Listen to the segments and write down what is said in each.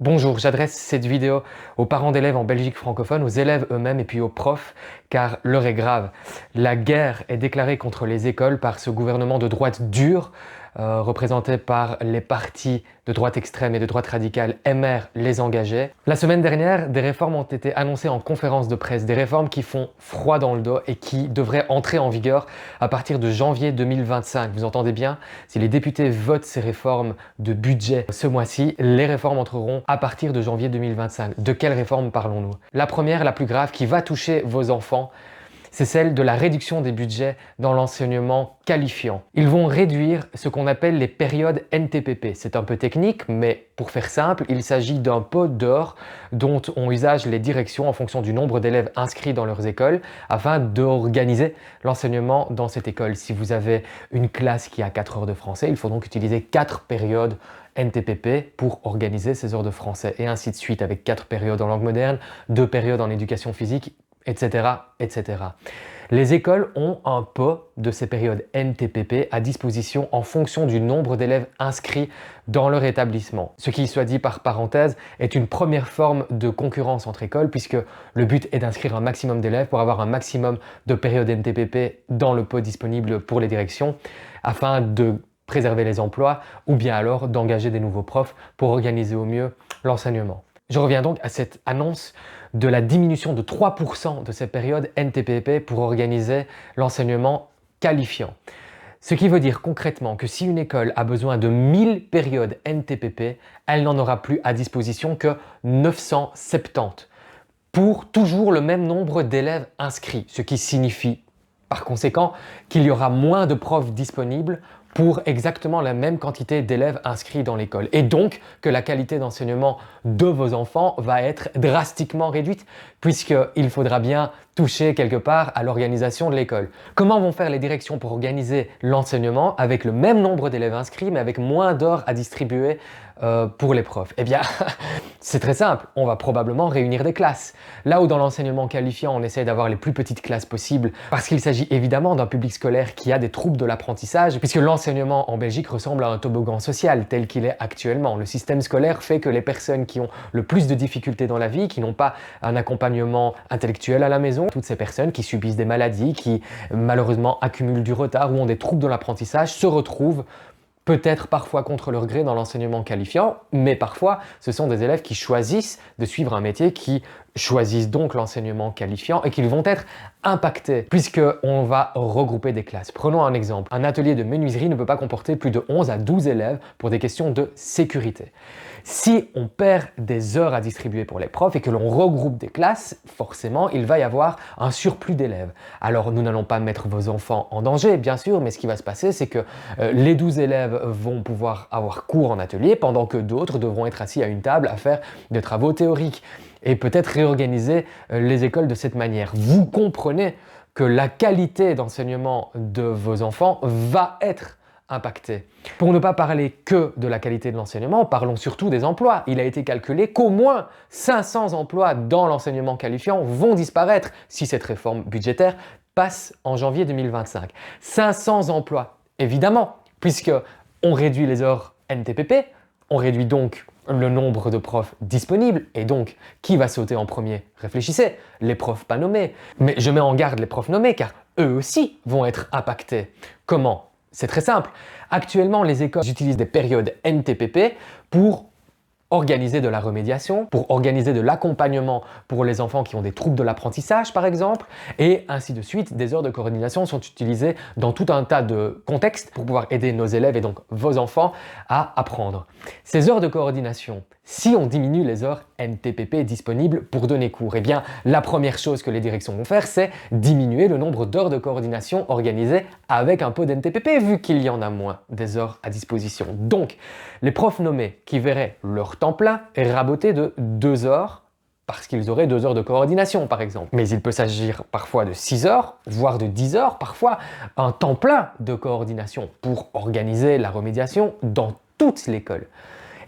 Bonjour, j'adresse cette vidéo aux parents d'élèves en Belgique francophone, aux élèves eux-mêmes et puis aux profs, car l'heure est grave. La guerre est déclarée contre les écoles par ce gouvernement de droite dure, représenté par les partis de droite extrême et de droite radicale MR les engagés. La semaine dernière, des réformes ont été annoncées en conférence de presse, des réformes qui font froid dans le dos et qui devraient entrer en vigueur à partir de janvier 2025. Vous entendez bien? Si les députés votent ces réformes de budget ce mois-ci, les réformes entreront à partir de janvier 2025. De quelles réformes parlons-nous? La première, la plus grave, qui va toucher vos enfants, c'est celle de la réduction des budgets dans l'enseignement qualifiant. Ils vont réduire ce qu'on appelle les périodes NTPP. C'est un peu technique, mais pour faire simple, il s'agit d'un pot d'or dont ont usage les directions en fonction du nombre d'élèves inscrits dans leurs écoles afin d'organiser l'enseignement dans cette école. Si vous avez une classe qui a 4 heures de français, il faut donc utiliser 4 périodes NTPP pour organiser ces heures de français et ainsi de suite avec 4 périodes en langue moderne, 2 périodes en éducation physique, etc., etc. Les écoles ont un pot de ces périodes NTPP à disposition en fonction du nombre d'élèves inscrits dans leur établissement. Ce qui, soit dit par parenthèse, est une première forme de concurrence entre écoles puisque le but est d'inscrire un maximum d'élèves pour avoir un maximum de périodes NTPP dans le pot disponible pour les directions afin de préserver les emplois ou bien alors d'engager des nouveaux profs pour organiser au mieux l'enseignement. Je reviens donc à cette annonce de la diminution de 3% de ces périodes NTPP pour organiser l'enseignement qualifiant. Ce qui veut dire concrètement que si une école a besoin de 1000 périodes NTPP, elle n'en aura plus à disposition que 970 pour toujours le même nombre d'élèves inscrits, ce qui signifie par conséquent qu'il y aura moins de profs disponibles pour exactement la même quantité d'élèves inscrits dans l'école. Et donc que la qualité d'enseignement de vos enfants va être drastiquement réduite puisqu'il faudra bien toucher quelque part à l'organisation de l'école. Comment vont faire les directions pour organiser l'enseignement avec le même nombre d'élèves inscrits mais avec moins d'heures à distribuer pour les profs? Eh bien, c'est très simple, on va probablement réunir des classes. Là où dans l'enseignement qualifiant, on essaie d'avoir les plus petites classes possibles parce qu'il s'agit évidemment d'un public scolaire qui a des troubles de l'apprentissage puisque l'enseignement en Belgique ressemble à un toboggan social tel qu'il est actuellement. Le système scolaire fait que les personnes qui ont le plus de difficultés dans la vie, qui n'ont pas un accompagnement intellectuel à la maison, toutes ces personnes qui subissent des maladies, qui malheureusement accumulent du retard ou ont des troubles de l'apprentissage se retrouvent peut-être parfois contre leur gré dans l'enseignement qualifiant, mais parfois ce sont des élèves qui choisissent de suivre un métier, qui choisissent donc l'enseignement qualifiant et qu'ils vont être impactés puisqu'on va regrouper des classes. Prenons un exemple. Un atelier de menuiserie ne peut pas comporter plus de 11 à 12 élèves pour des questions de sécurité. Si on perd des heures à distribuer pour les profs et que l'on regroupe des classes, forcément, il va y avoir un surplus d'élèves. Alors, nous n'allons pas mettre vos enfants en danger, bien sûr, mais ce qui va se passer, c'est que les 12 élèves vont pouvoir avoir cours en atelier pendant que d'autres devront être assis à une table à faire des travaux théoriques et peut-être réorganiser les écoles de cette manière. Vous comprenez que la qualité d'enseignement de vos enfants va être impacté. Pour ne pas parler que de la qualité de l'enseignement, parlons surtout des emplois. Il a été calculé qu'au moins 500 emplois dans l'enseignement qualifiant vont disparaître si cette réforme budgétaire passe en janvier 2025. 500 emplois, évidemment, puisque on réduit les heures NTPP, on réduit donc le nombre de profs disponibles et donc qui va sauter en premier? Réfléchissez, les profs pas nommés. Mais je mets en garde les profs nommés car eux aussi vont être impactés. Comment? C'est très simple. Actuellement, les écoles utilisent des périodes NTPP pour organiser de la remédiation, pour organiser de l'accompagnement pour les enfants qui ont des troubles de l'apprentissage par exemple, et ainsi de suite. Des heures de coordination sont utilisées dans tout un tas de contextes pour pouvoir aider nos élèves et donc vos enfants à apprendre. Ces heures de coordination, si on diminue les heures NTPP disponibles pour donner cours, eh bien la première chose que les directions vont faire, c'est diminuer le nombre d'heures de coordination organisées avec un pot d'NTPP vu qu'il y en a moins des heures à disposition. Donc, les profs nommés qui verraient leur temps plein est raboté de 2 heures parce qu'ils auraient 2 heures de coordination par exemple. Mais il peut s'agir parfois de 6 heures, voire de 10 heures, parfois un temps plein de coordination pour organiser la remédiation dans toute l'école.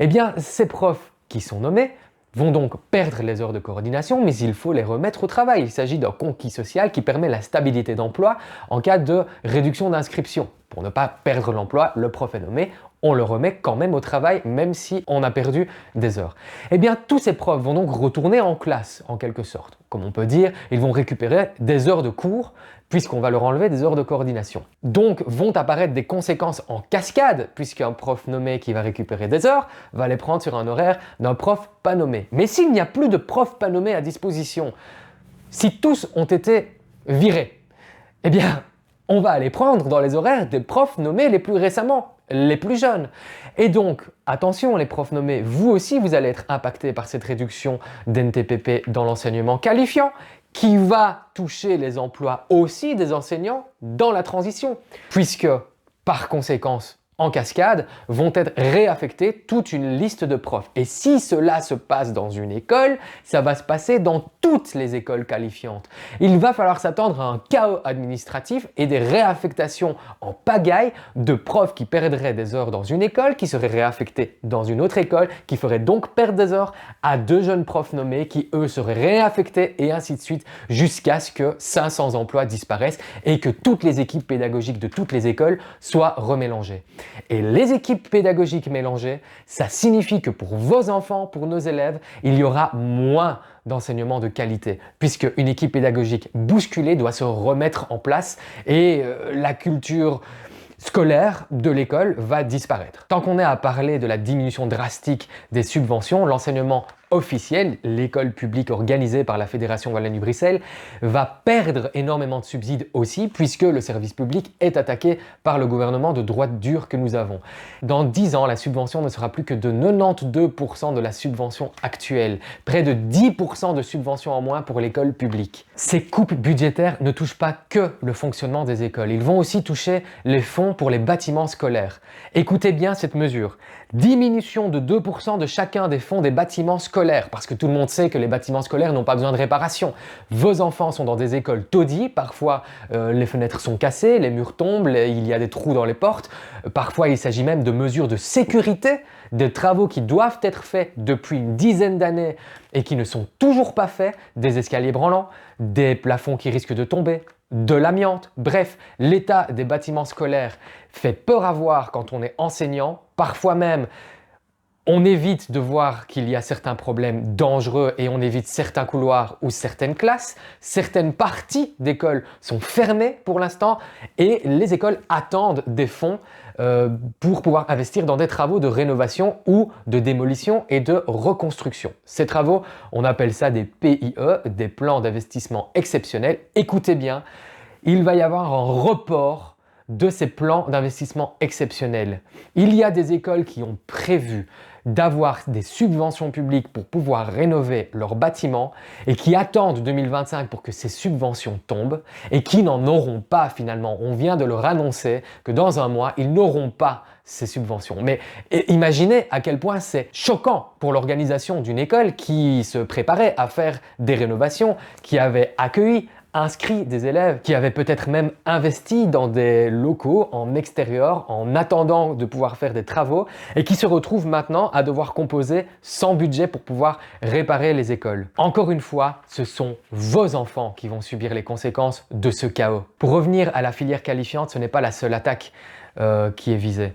Eh bien, ces profs qui sont nommés vont donc perdre les heures de coordination, mais il faut les remettre au travail. Il s'agit d'un conquis social qui permet la stabilité d'emploi en cas de réduction d'inscription. Pour ne pas perdre l'emploi, le prof est nommé, on le remet quand même au travail, même si on a perdu des heures. Eh bien, tous ces profs vont donc retourner en classe, en quelque sorte. Comme on peut dire, ils vont récupérer des heures de cours, puisqu'on va leur enlever des heures de coordination. Donc, vont apparaître des conséquences en cascade, puisqu'un prof nommé qui va récupérer des heures va les prendre sur un horaire d'un prof pas nommé. Mais s'il n'y a plus de profs pas nommés à disposition, si tous ont été virés, eh bien, on va aller prendre dans les horaires des profs nommés les plus récemment, les plus jeunes. Et donc, attention les profs nommés, vous aussi vous allez être impactés par cette réduction d'NTPP dans l'enseignement qualifiant qui va toucher les emplois aussi des enseignants dans la transition, puisque par conséquence, en cascade, vont être réaffectés toute une liste de profs. Et si cela se passe dans une école, ça va se passer dans toutes les écoles qualifiantes. Il va falloir s'attendre à un chaos administratif et des réaffectations en pagaille de profs qui perdraient des heures dans une école, qui seraient réaffectés dans une autre école, qui feraient donc perdre des heures à deux jeunes profs nommés qui, eux, seraient réaffectés et ainsi de suite jusqu'à ce que 500 emplois disparaissent et que toutes les équipes pédagogiques de toutes les écoles soient remélangées. Et les équipes pédagogiques mélangées, ça signifie que pour vos enfants, pour nos élèves, il y aura moins d'enseignement de qualité, puisque une équipe pédagogique bousculée doit se remettre en place et la culture scolaire de l'école va disparaître. Tant qu'on est à parler de la diminution drastique des subventions, l'enseignement officiel, l'école publique organisée par la Fédération Wallonie-Bruxelles, va perdre énormément de subsides aussi, puisque le service public est attaqué par le gouvernement de droite dure que nous avons. Dans 10 ans, la subvention ne sera plus que de 92% de la subvention actuelle, près de 10% de subvention en moins pour l'école publique. Ces coupes budgétaires ne touchent pas que le fonctionnement des écoles, ils vont aussi toucher les fonds pour les bâtiments scolaires. Écoutez bien cette mesure. Diminution de 2% de chacun des fonds des bâtiments scolaires, parce que tout le monde sait que les bâtiments scolaires n'ont pas besoin de réparation. Vos enfants sont dans des écoles taudies, parfois les fenêtres sont cassées, les murs tombent, il y a des trous dans les portes. Parfois il s'agit même de mesures de sécurité, des travaux qui doivent être faits depuis une dizaine d'années et qui ne sont toujours pas faits, des escaliers branlants, des plafonds qui risquent de tomber, de l'amiante. Bref, l'état des bâtiments scolaires fait peur à voir quand on est enseignant. Parfois même, on évite de voir qu'il y a certains problèmes dangereux et on évite certains couloirs ou certaines classes. Certaines parties d'écoles sont fermées pour l'instant et les écoles attendent des fonds pour pouvoir investir dans des travaux de rénovation ou de démolition et de reconstruction. Ces travaux, on appelle ça des PIE, des plans d'investissement exceptionnels. Écoutez bien, il va y avoir un report de ces plans d'investissement exceptionnels. Il y a des écoles qui ont prévu d'avoir des subventions publiques pour pouvoir rénover leurs bâtiments et qui attendent 2025 pour que ces subventions tombent et qui n'en auront pas finalement. On vient de leur annoncer que dans un mois, ils n'auront pas ces subventions. Mais imaginez à quel point c'est choquant pour l'organisation d'une école qui se préparait à faire des rénovations, qui avait accueilli, inscrit des élèves, qui avaient peut-être même investi dans des locaux en extérieur en attendant de pouvoir faire des travaux et qui se retrouvent maintenant à devoir composer sans budget pour pouvoir réparer les écoles. Encore une fois, ce sont vos enfants qui vont subir les conséquences de ce chaos. Pour revenir à la filière qualifiante, ce n'est pas la seule attaque qui est visée.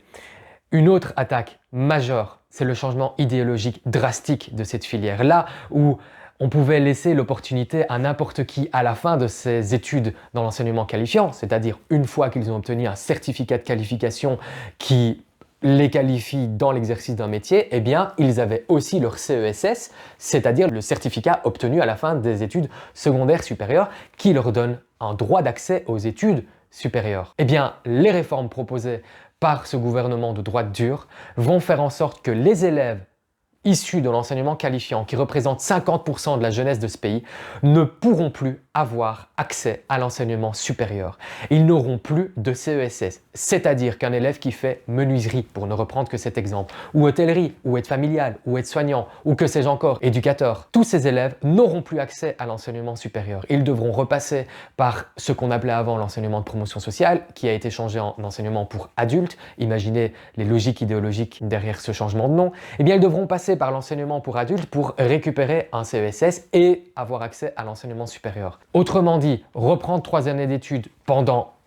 Une autre attaque majeure, c'est le changement idéologique drastique de cette filière. Là où on pouvait laisser l'opportunité à n'importe qui à la fin de ses études dans l'enseignement qualifiant, c'est-à-dire une fois qu'ils ont obtenu un certificat de qualification qui les qualifie dans l'exercice d'un métier, eh bien, ils avaient aussi leur CESS, c'est-à-dire le certificat obtenu à la fin des études secondaires supérieures qui leur donne un droit d'accès aux études supérieures. Eh bien, les réformes proposées par ce gouvernement de droite dure vont faire en sorte que les élèves issus de l'enseignement qualifiant, qui représentent 50% de la jeunesse de ce pays, ne pourront plus avoir accès à l'enseignement supérieur. Ils n'auront plus de CESS, c'est-à-dire qu'un élève qui fait menuiserie, pour ne reprendre que cet exemple, ou hôtellerie, ou aide familiale, ou aide soignant, ou que sais-je encore, éducateur, tous ces élèves n'auront plus accès à l'enseignement supérieur. Ils devront repasser par ce qu'on appelait avant l'enseignement de promotion sociale, qui a été changé en enseignement pour adultes. Imaginez les logiques idéologiques derrière ce changement de nom. Eh bien, ils devront passer par l'enseignement pour adultes pour récupérer un CESS et avoir accès à l'enseignement supérieur. Autrement dit, reprendre 3 années d'études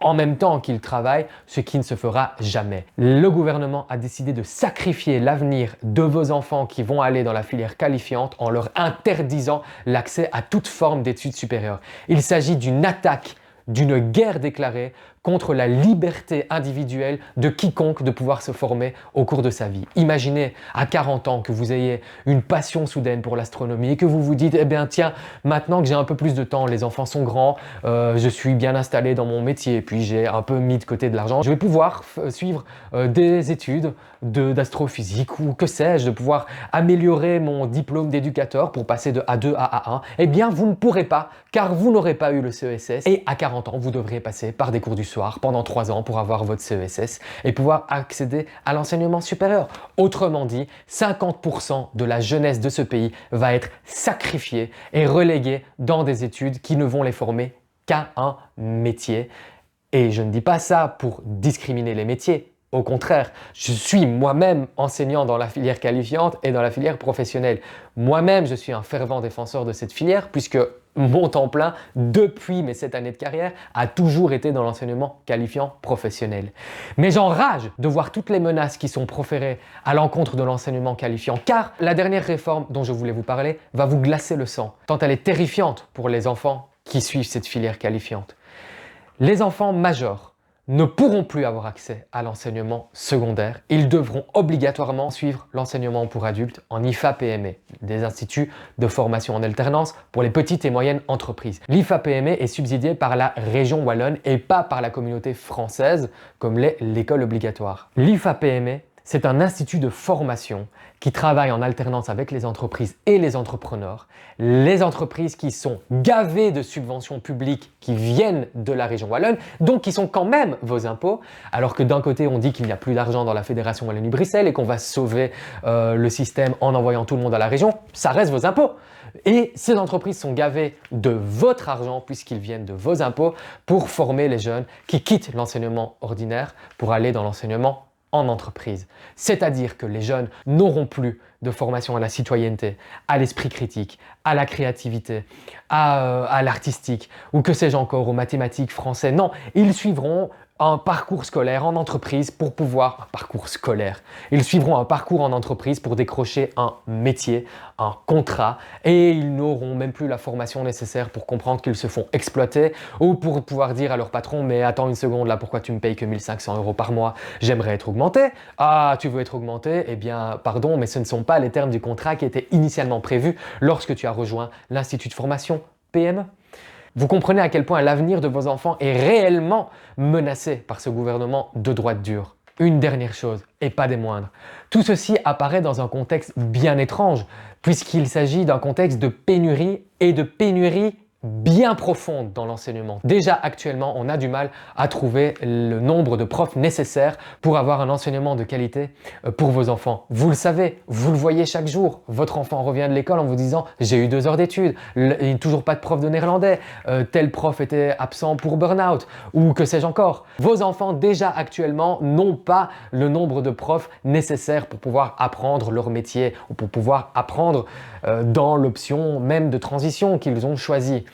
en même temps qu'ils travaillent, ce qui ne se fera jamais. Le gouvernement a décidé de sacrifier l'avenir de vos enfants qui vont aller dans la filière qualifiante en leur interdisant l'accès à toute forme d'études supérieures. Il s'agit d'une attaque, d'une guerre déclarée contre la liberté individuelle de quiconque de pouvoir se former au cours de sa vie. Imaginez à 40 ans que vous ayez une passion soudaine pour l'astronomie et que vous vous dites « Eh bien tiens, maintenant que j'ai un peu plus de temps, les enfants sont grands, je suis bien installé dans mon métier, puis j'ai un peu mis de côté de l'argent, je vais pouvoir suivre des études d'astrophysique ou que sais-je, de pouvoir améliorer mon diplôme d'éducateur pour passer de A2 à A1. » Eh bien, vous ne pourrez pas, car vous n'aurez pas eu le CESS et à 40 ans, vous devriez passer par des cours du soir pendant 3 ans pour avoir votre CESS et pouvoir accéder à l'enseignement supérieur. Autrement dit, 50% de la jeunesse de ce pays va être sacrifiée et reléguée dans des études qui ne vont les former qu'à un métier. Et je ne dis pas ça pour discriminer les métiers. Au contraire, je suis moi-même enseignant dans la filière qualifiante et dans la filière professionnelle. Moi-même, je suis un fervent défenseur de cette filière puisque mon temps plein, depuis mes 7 années de carrière, a toujours été dans l'enseignement qualifiant professionnel. Mais j'enrage de voir toutes les menaces qui sont proférées à l'encontre de l'enseignement qualifiant, car la dernière réforme dont je voulais vous parler va vous glacer le sang, tant elle est terrifiante pour les enfants qui suivent cette filière qualifiante. Les enfants majeurs ne pourront plus avoir accès à l'enseignement secondaire. Ils devront obligatoirement suivre l'enseignement pour adultes en IFA-PME, des instituts de formation en alternance pour les petites et moyennes entreprises. L'IFA-PME est subsidié par la région wallonne et pas par la communauté française comme l'est l'école obligatoire. L'IFA-PME, c'est un institut de formation qui travaille en alternance avec les entreprises et les entrepreneurs. Les entreprises qui sont gavées de subventions publiques qui viennent de la région wallonne, donc qui sont quand même vos impôts, alors que d'un côté on dit qu'il n'y a plus d'argent dans la Fédération Wallonie-Bruxelles et qu'on va sauver le système en envoyant tout le monde à la région, ça reste vos impôts. Et ces entreprises sont gavées de votre argent puisqu'ils viennent de vos impôts pour former les jeunes qui quittent l'enseignement ordinaire pour aller dans l'enseignement en entreprise. C'est-à-dire que les jeunes n'auront plus de formation à la citoyenneté, à l'esprit critique, à la créativité, à l'artistique ou que sais-je encore, aux mathématiques, français. Non, ils suivront un parcours scolaire en entreprise pour pouvoir... Un parcours scolaire. Ils suivront un parcours en entreprise pour décrocher un métier, un contrat et ils n'auront même plus la formation nécessaire pour comprendre qu'ils se font exploiter ou pour pouvoir dire à leur patron « Mais attends une seconde là, pourquoi tu me payes que 1 500 € par mois? J'aimerais être augmenté. » « Ah, tu veux être augmenté? Eh bien, pardon, mais ce ne sont pas les termes du contrat qui étaient initialement prévus lorsque tu as rejoint l'Institut de formation PME. » Vous comprenez à quel point l'avenir de vos enfants est réellement menacé par ce gouvernement de droite dure. Une dernière chose, et pas des moindres. Tout ceci apparaît dans un contexte bien étrange, puisqu'il s'agit d'un contexte de pénurie et de pénurie bien profonde dans l'enseignement. Déjà actuellement, on a du mal à trouver le nombre de profs nécessaires pour avoir un enseignement de qualité pour vos enfants. Vous le savez, vous le voyez chaque jour. Votre enfant revient de l'école en vous disant « J'ai eu 2 heures d'études, il n'y a toujours pas de prof de néerlandais, tel prof était absent pour burn-out » ou que sais-je encore. Vos enfants déjà actuellement n'ont pas le nombre de profs nécessaires pour pouvoir apprendre leur métier ou pour pouvoir apprendre dans l'option même de transition qu'ils ont choisie.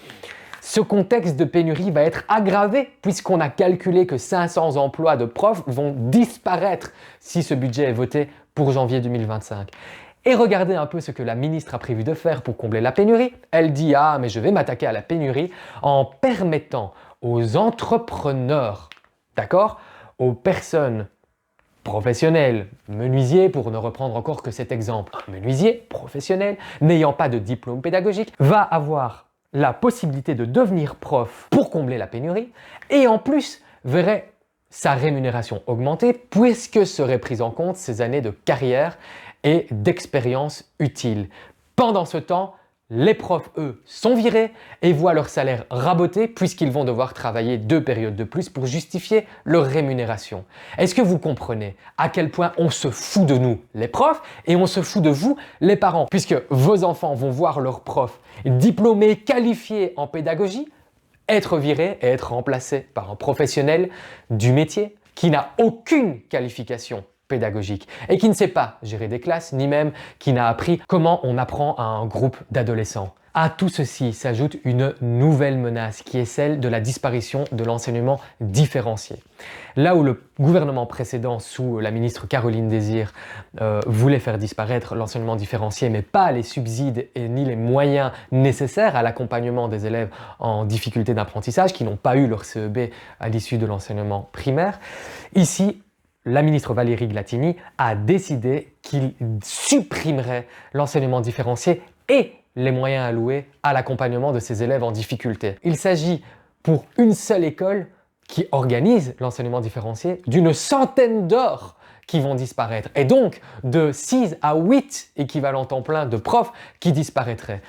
Ce contexte de pénurie va être aggravé puisqu'on a calculé que 500 emplois de profs vont disparaître si ce budget est voté pour janvier 2025. Et regardez un peu ce que la ministre a prévu de faire pour combler la pénurie. Elle dit « Ah, mais je vais m'attaquer à la pénurie en permettant aux entrepreneurs, d'accord, aux personnes professionnel, menuisier, pour ne reprendre encore que cet exemple, un menuisier professionnel n'ayant pas de diplôme pédagogique va avoir la possibilité de devenir prof pour combler la pénurie et en plus verrait sa rémunération augmenter puisque seraient prises en compte ses années de carrière et d'expérience utile. Pendant ce temps, les profs, eux, sont virés et voient leur salaire raboté puisqu'ils vont devoir travailler 2 périodes de plus pour justifier leur rémunération. Est-ce que vous comprenez à quel point on se fout de nous, les profs, et on se fout de vous, les parents, puisque vos enfants vont voir leurs profs diplômés, qualifiés en pédagogie, être virés et être remplacés par un professionnel du métier qui n'a aucune qualification pédagogique et qui ne sait pas gérer des classes, ni même qui n'a appris comment on apprend à un groupe d'adolescents. À tout ceci s'ajoute une nouvelle menace qui est celle de la disparition de l'enseignement différencié. Là où le gouvernement précédent, sous la ministre Caroline Désir, voulait faire disparaître l'enseignement différencié, mais pas les subsides et ni les moyens nécessaires à l'accompagnement des élèves en difficulté d'apprentissage, qui n'ont pas eu leur CEB à l'issue de l'enseignement primaire, ici, la ministre Valérie Glatini a décidé qu'il supprimerait l'enseignement différencié et les moyens alloués à l'accompagnement de ces élèves en difficulté. Il s'agit pour une seule école qui organise l'enseignement différencié d'une centaine d'heures qui vont disparaître et donc de 6 à 8 équivalents temps plein de profs qui disparaîtraient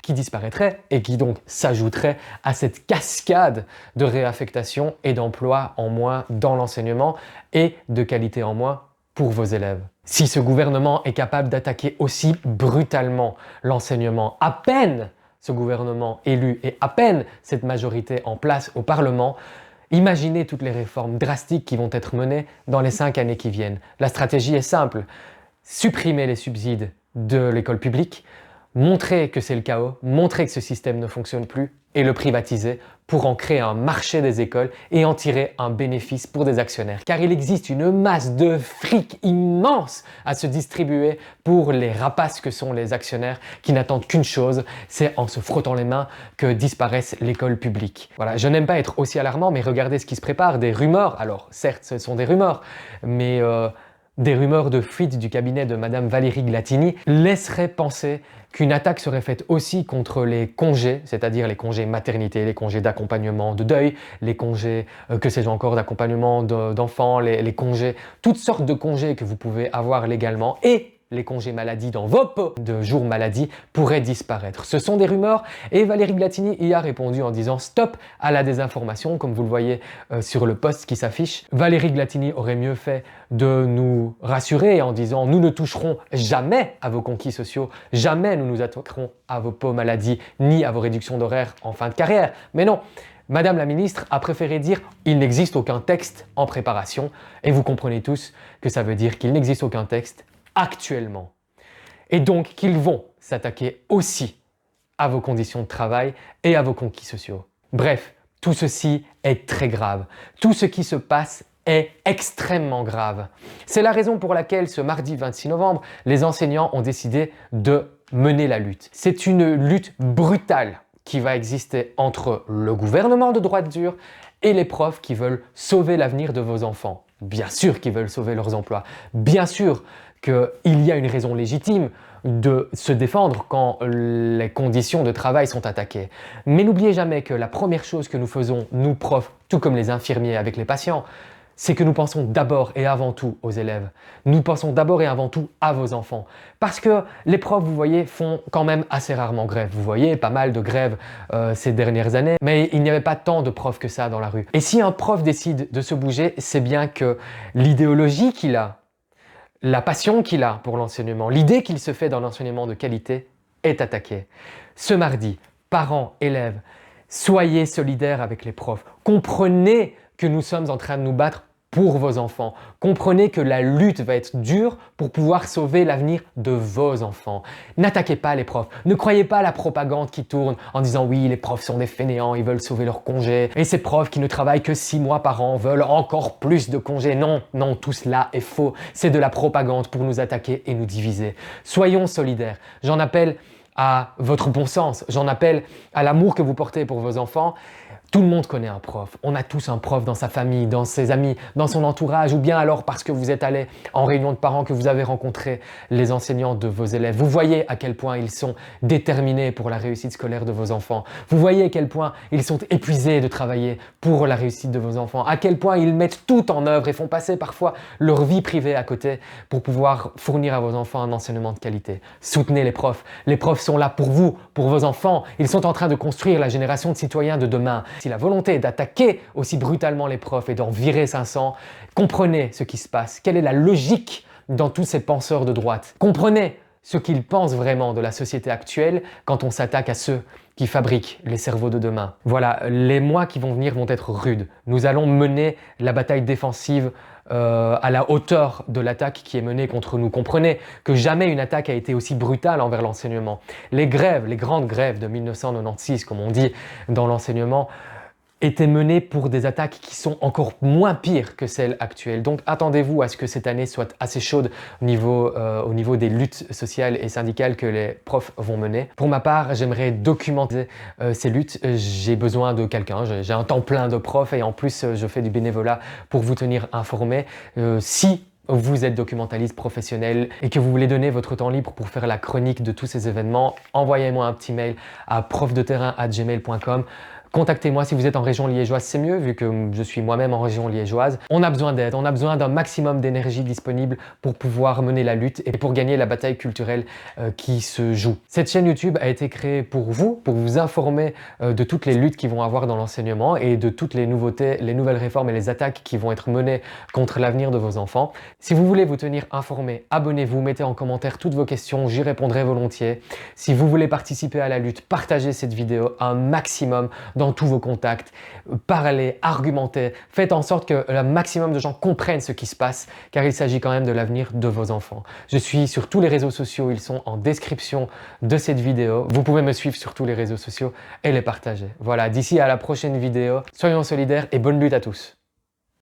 et qui donc s'ajouteraient à cette cascade de réaffectation et d'emplois en moins dans l'enseignement et de qualité en moins pour vos élèves. Si ce gouvernement est capable d'attaquer aussi brutalement l'enseignement, à peine ce gouvernement élu et à peine cette majorité en place au Parlement, imaginez toutes les réformes drastiques qui vont être menées dans les 5 années qui viennent. La stratégie est simple, supprimer les subsides de l'école publique, montrer que c'est le chaos, montrer que ce système ne fonctionne plus et le privatiser pour en créer un marché des écoles et en tirer un bénéfice pour des actionnaires. Car il existe une masse de fric immense à se distribuer pour les rapaces que sont les actionnaires qui n'attendent qu'une chose, c'est en se frottant les mains que disparaisse l'école publique. Voilà, je n'aime pas être aussi alarmant, mais regardez ce qui se prépare, des rumeurs. Alors certes, ce sont des rumeurs, mais des rumeurs de fuite du cabinet de Madame Valérie Glatini laisseraient penser qu'une attaque serait faite aussi contre les congés, c'est-à-dire les congés maternité, les congés d'accompagnement de deuil, les congés, que sais-je encore, d'accompagnement d'enfants, les congés, toutes sortes de congés que vous pouvez avoir légalement et les congés maladie dans vos pots de jours maladie pourraient disparaître. Ce sont des rumeurs et Valérie Glatini y a répondu en disant stop à la désinformation, comme vous le voyez sur le post qui s'affiche. Valérie Glatini aurait mieux fait de nous rassurer en disant nous ne toucherons jamais à vos conquis sociaux, jamais nous nous attaquerons à vos pots maladie ni à vos réductions d'horaire en fin de carrière. Mais non, Madame la ministre a préféré dire « il n'existe aucun texte en préparation » et vous comprenez tous que ça veut dire qu'il n'existe aucun texte actuellement. Et donc qu'ils vont s'attaquer aussi à vos conditions de travail et à vos conquis sociaux. Bref, tout ceci est très grave. Tout ce qui se passe est extrêmement grave. C'est la raison pour laquelle ce mardi 26 novembre, les enseignants ont décidé de mener la lutte. C'est une lutte brutale qui va exister entre le gouvernement de droite dure et les profs qui veulent sauver l'avenir de vos enfants. Bien sûr qu'ils veulent sauver leurs emplois. Bien sûr qu'il y a une raison légitime de se défendre quand les conditions de travail sont attaquées. Mais n'oubliez jamais que la première chose que nous faisons, nous profs, tout comme les infirmiers avec les patients, c'est que nous pensons d'abord et avant tout aux élèves. Nous pensons d'abord et avant tout à vos enfants. Parce que les profs, vous voyez, font quand même assez rarement grève. Vous voyez, pas mal de grèves ces dernières années, mais il n'y avait pas tant de profs que ça dans la rue. Et si un prof décide de se bouger, c'est bien que l'idéologie qu'il a, la passion qu'il a pour l'enseignement, l'idée qu'il se fait dans l'enseignement de qualité est attaquée. Ce mardi, parents, élèves, soyez solidaires avec les profs. Comprenez que nous sommes en train de nous battre pour vos enfants. Comprenez que la lutte va être dure pour pouvoir sauver l'avenir de vos enfants. N'attaquez pas les profs. Ne croyez pas à la propagande qui tourne en disant oui, les profs sont des fainéants, ils veulent sauver leurs congés. Et ces profs qui ne travaillent que 6 mois par an veulent encore plus de congés. Non, non, tout cela est faux. C'est de la propagande pour nous attaquer et nous diviser. Soyons solidaires. J'en appelle à votre bon sens. J'en appelle à l'amour que vous portez pour vos enfants. Tout le monde connaît un prof. On a tous un prof dans sa famille, dans ses amis, dans son entourage, ou bien alors parce que vous êtes allé en réunion de parents que vous avez rencontré les enseignants de vos élèves. Vous voyez à quel point ils sont déterminés pour la réussite scolaire de vos enfants. Vous voyez à quel point ils sont épuisés de travailler pour la réussite de vos enfants. À quel point ils mettent tout en œuvre et font passer parfois leur vie privée à côté pour pouvoir fournir à vos enfants un enseignement de qualité. Soutenez les profs. Les profs sont là pour vous, pour vos enfants. Ils sont en train de construire la génération de citoyens de demain. Si la volonté est d'attaquer aussi brutalement les profs et d'en virer 500, comprenez ce qui se passe. Quelle est la logique dans tous ces penseurs de droite? Comprenez ce qu'ils pensent vraiment de la société actuelle quand on s'attaque à ceux qui fabriquent les cerveaux de demain. Voilà, les mois qui vont venir vont être rudes. Nous allons mener la bataille défensive à la hauteur de l'attaque qui est menée contre nous. Comprenez que jamais une attaque a été aussi brutale envers l'enseignement. Les grèves, les grandes grèves de 1996, comme on dit dans l'enseignement, étaient menées pour des attaques qui sont encore moins pires que celles actuelles. Donc attendez-vous à ce que cette année soit assez chaude au niveau des luttes sociales et syndicales que les profs vont mener. Pour ma part, j'aimerais documenter ces luttes. J'ai besoin de quelqu'un, j'ai un temps plein de prof et en plus je fais du bénévolat pour vous tenir informés. Si vous êtes documentaliste professionnel et que vous voulez donner votre temps libre pour faire la chronique de tous ces événements, envoyez-moi un petit mail à profdeterrain@gmail.com. Contactez-moi si vous êtes en région liégeoise, c'est mieux vu que je suis moi-même en région liégeoise. On a besoin d'aide, on a besoin d'un maximum d'énergie disponible pour pouvoir mener la lutte et pour gagner la bataille culturelle qui se joue. Cette chaîne YouTube a été créée pour vous informer de toutes les luttes qui vont avoir dans l'enseignement et de toutes les nouveautés, les nouvelles réformes et les attaques qui vont être menées contre l'avenir de vos enfants. Si vous voulez vous tenir informé, abonnez-vous, mettez en commentaire toutes vos questions, j'y répondrai volontiers. Si vous voulez participer à la lutte, partagez cette vidéo un maximum dans tous vos contacts, parlez, argumentez, faites en sorte que le maximum de gens comprennent ce qui se passe, car il s'agit quand même de l'avenir de vos enfants. Je suis sur tous les réseaux sociaux, ils sont en description de cette vidéo. Vous pouvez me suivre sur tous les réseaux sociaux et les partager. Voilà, d'ici à la prochaine vidéo, soyons solidaires et bonne lutte à tous.